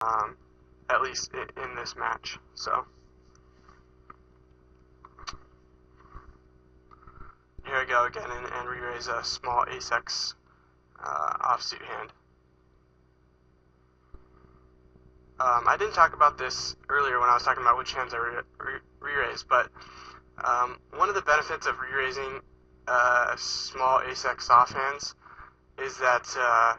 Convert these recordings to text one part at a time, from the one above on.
at least in this match. So here I go again and re-raise a small ace-x offsuit hand. I didn't talk about this earlier when I was talking about which hands I re-raise, but one of the benefits of re-raising small ace-x offhands is that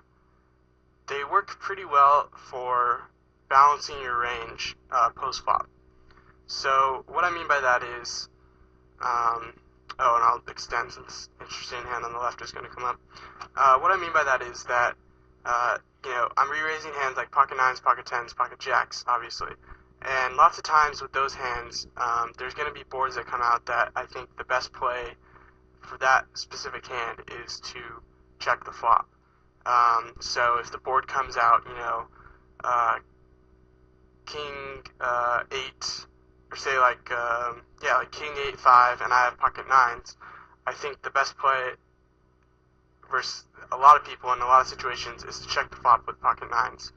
they work pretty well for balancing your range post-flop. So what I mean by that is, oh, and I'll extend since interesting hand on the left is going to come up. What I mean by that is that, I'm re-raising hands like pocket nines, pocket tens, pocket jacks, obviously. And lots of times with those hands, there's going to be boards that come out that I think the best play for that specific hand is to check the flop. So if the board comes out, king 8, or say like king 8 5, and I have pocket nines, I think the best play versus a lot of people in a lot of situations is to check the flop with pocket nines.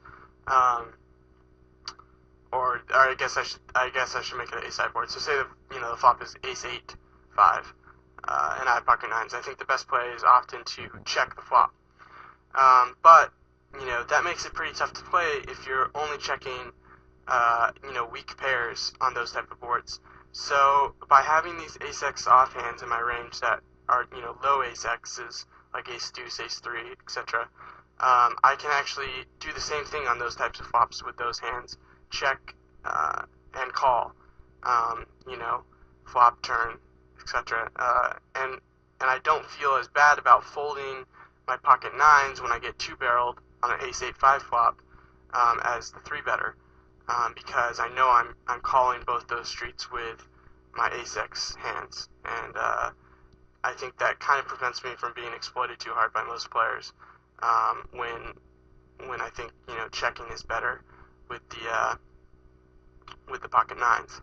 Or I guess I should make it an ace-high board. So say the flop is ace 8 5, and I have pocket nines. I think the best play is often to check the flop. But that makes it pretty tough to play if you're only checking weak pairs on those type of boards. So by having these ace-x offhands in my range that are low ace-x's, like ace deuce, ace 3, etc., I can actually do the same thing on those types of flops with those hands. Check and call, flop, turn, etc. And I don't feel as bad about folding my pocket nines when I get two-barreled on an ace 8 5 flop as the 3-better, because I know I'm calling both those streets with my ace-x hands, and I think that kind of prevents me from being exploited too hard by most players when I think checking is better with the pocket nines.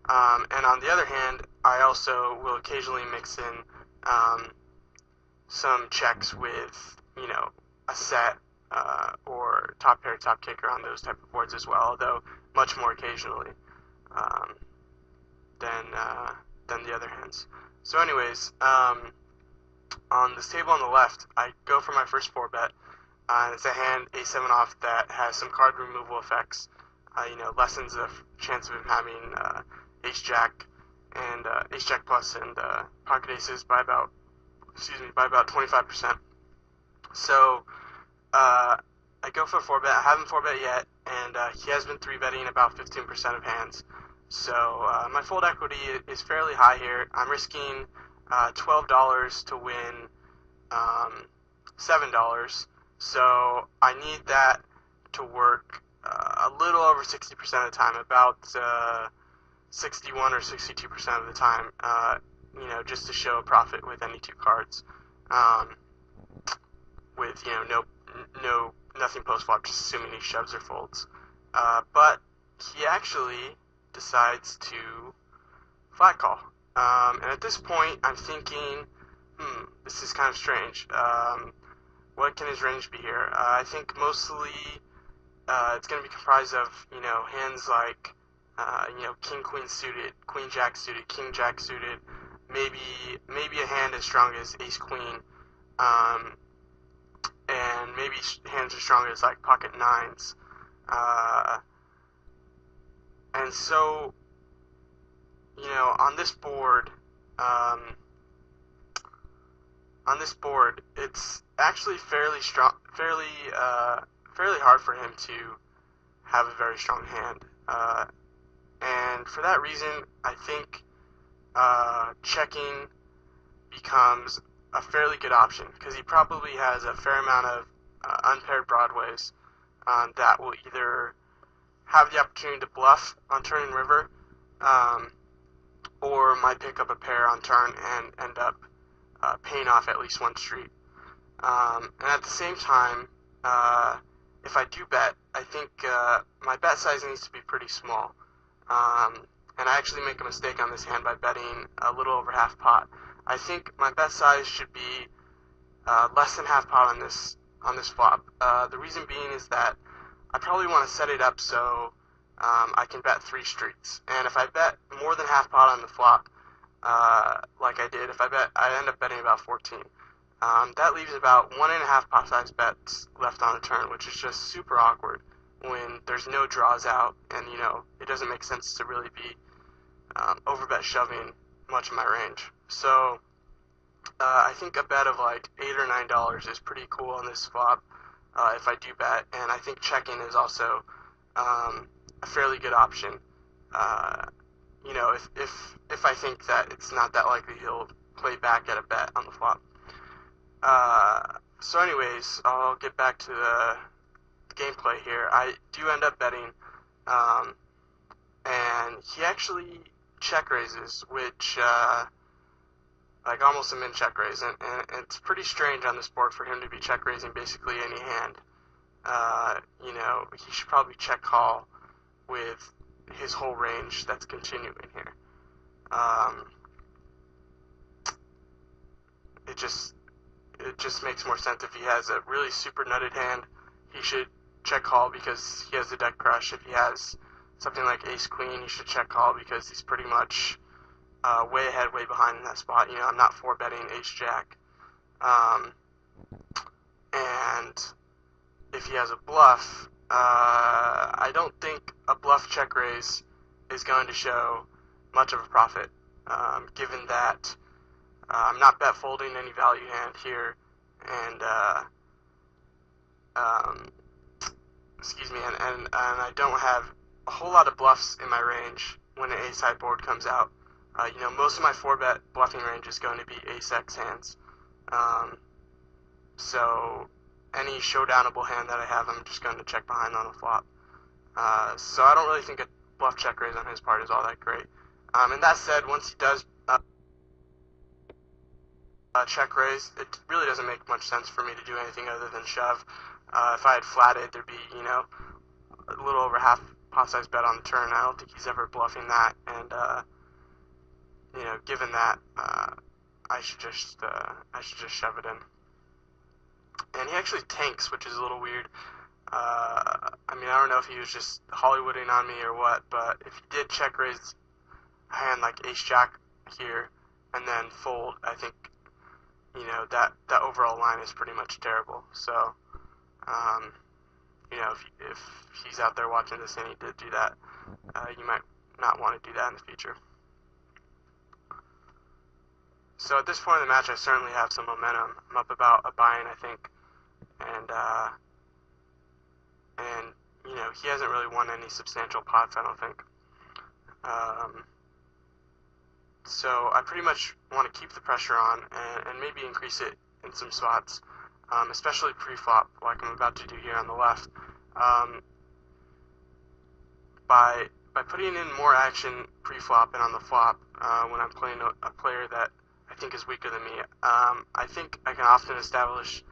And on the other hand, I also will occasionally mix in some checks with a set or top pair, top kicker on those type of boards as well, although much more occasionally than the other hands. So anyways, on this table on the left, I go for my first 4-bet, and it's a hand a7 off that has some card removal effects. Lessens the chance of him having ace-jack and ace-jack plus and pocket aces by about 25%. So I go for a 4-bet. I haven't 4-bet yet, and he has been 3-betting about 15% of hands. So my fold equity is fairly high here. I'm risking $12 to win $7. So I need that to work a little over 60% of the time, about 61 or 62% of the time, just to show a profit with any two cards, with nothing post flop, just assuming he shoves or folds. But he actually decides to flat call, and at this point I'm thinking, this is kind of strange. What can his range be here? I think mostly it's going to be comprised of hands like king queen suited, queen jack suited, king jack suited, maybe a hand as strong as ace queen, and maybe hands as strong as like pocket nines, and so on this board, it's actually fairly hard for him to have a very strong hand, and for that reason, I think checking becomes a fairly good option, because he probably has a fair amount of unpaired broadways that will either have the opportunity to bluff on turn and river, or might pick up a pair on turn and end up paying off at least one street. And at the same time, if I do bet, I think my bet size needs to be pretty small. And I actually make a mistake on this hand by betting a little over half pot. I think my bet size should be less than half pot on this flop. The reason being is that I probably want to set it up so I can bet 3 streets. And if I bet more than half pot on the flop, like I did, I end up betting about 14. That leaves about 1.5 pot size bets left on the turn, which is just super awkward when there's no draws out, and it doesn't make sense to really be overbet shoving much of my range. So I think a bet of like $8 or $9 is pretty cool on this flop if I do bet, and I think checking is also a fairly good option. If I think that it's not that likely he'll play back at a bet on the flop. So anyways, I'll get back to the gameplay here. I do end up betting, and he actually check raises, which like almost a min check raise, and it's pretty strange on this board for him to be check raising basically any hand. He should probably check call with his whole range that's continuing here. It just makes more sense. If he has a really super nutted hand, he should check call because he has the deck crush. If he has something like ace queen, he should check call because he's pretty much way ahead, way behind in that spot. I'm not for betting ace jack. And if he has a bluff, I don't think a bluff check raise is going to show much of a profit, given that I'm not bet folding any value hand here, and excuse me, and I don't have a whole lot of bluffs in my range when an ace high board comes out. Most of my 4-bet bluffing range is going to be ace-x hands. So any showdownable hand that I have, I'm just going to check behind on the flop. So I don't really think a bluff check raise on his part is all that great. And that said, once he does check raise, it really doesn't make much sense for me to do anything other than shove. If I had flatted, there'd be, a little over half pot size bet on the turn. I don't think he's ever bluffing that, and given that, I should just shove it in. And he actually tanks, which is a little weird. I don't know if he was just Hollywooding on me or what, but if he did check raise a hand like ace jack here and then fold, I think that overall line is pretty much terrible. So if he's out there watching this and he did do that, you might not want to do that in the future. So at this point in the match, I certainly have some momentum. I'm up about a buy-in, I think, and he hasn't really won any substantial pots, I don't think. So I pretty much want to keep the pressure on and maybe increase it in some spots, especially pre-flop, like I'm about to do here on the left. By putting in more action pre-flop and on the flop, when I'm playing a player that I think is weaker than me, I think I can often establish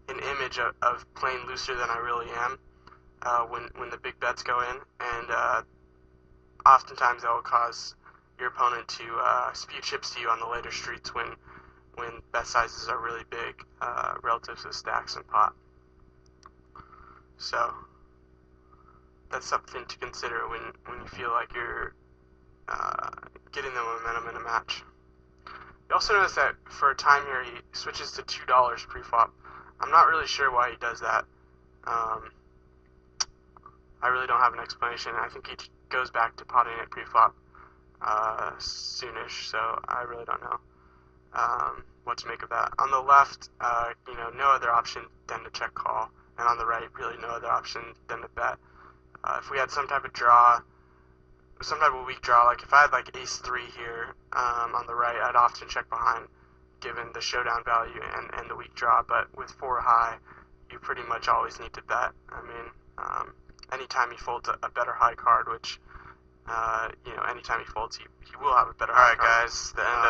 an image of playing looser than I really am when the big bets go in, and oftentimes that will cause your opponent to spew chips to you on the later streets when bet sizes are really big relative to the stacks and pot. So that's something to consider when you feel like you're getting the momentum in a match. You also notice that for a time here he switches to $2 pre-flop. I'm not really sure why he does that. I really don't have an explanation. I think he goes back to potting it pre-flop soonish, so I really don't know what to make of that. On the left, no other option than to check call, and on the right, really no other option than to bet. If we had some type of draw, some type of weak draw, like if I had like ace-3 here on the right, I'd often check behind given the showdown value and the weak draw, but with 4 high, you pretty much always need to bet. Anytime he folds a better high card, which, anytime he folds, he will have a better high card. Alright guys, the end of